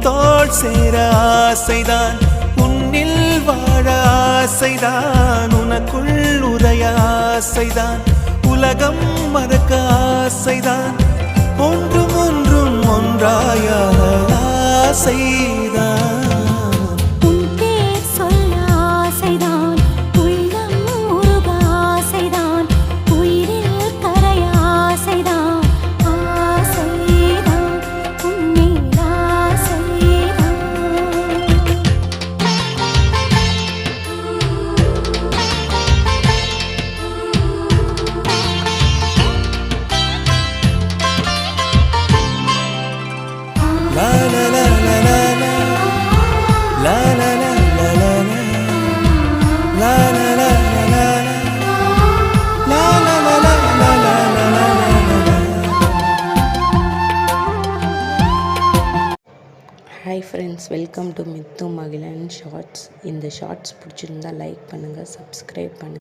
தோள் சேர ஆசைதான், உன்னில் வாழ ஆசைதான், உனக்குள் உரைய ஆசைதான், உலகம் மறக்க ஆசைதான், ஒன்றும் ஒன்றும் ஒன்றாய ஆசைதான். Hi friends, welcome to Mithu Magizhan shorts. இந்த ஷார்ட்ஸ் பிடிச்சிருந்தா லைக் பண்ணுங்கள், சப்ஸ்கிரைப் பண்ணுங்கள்.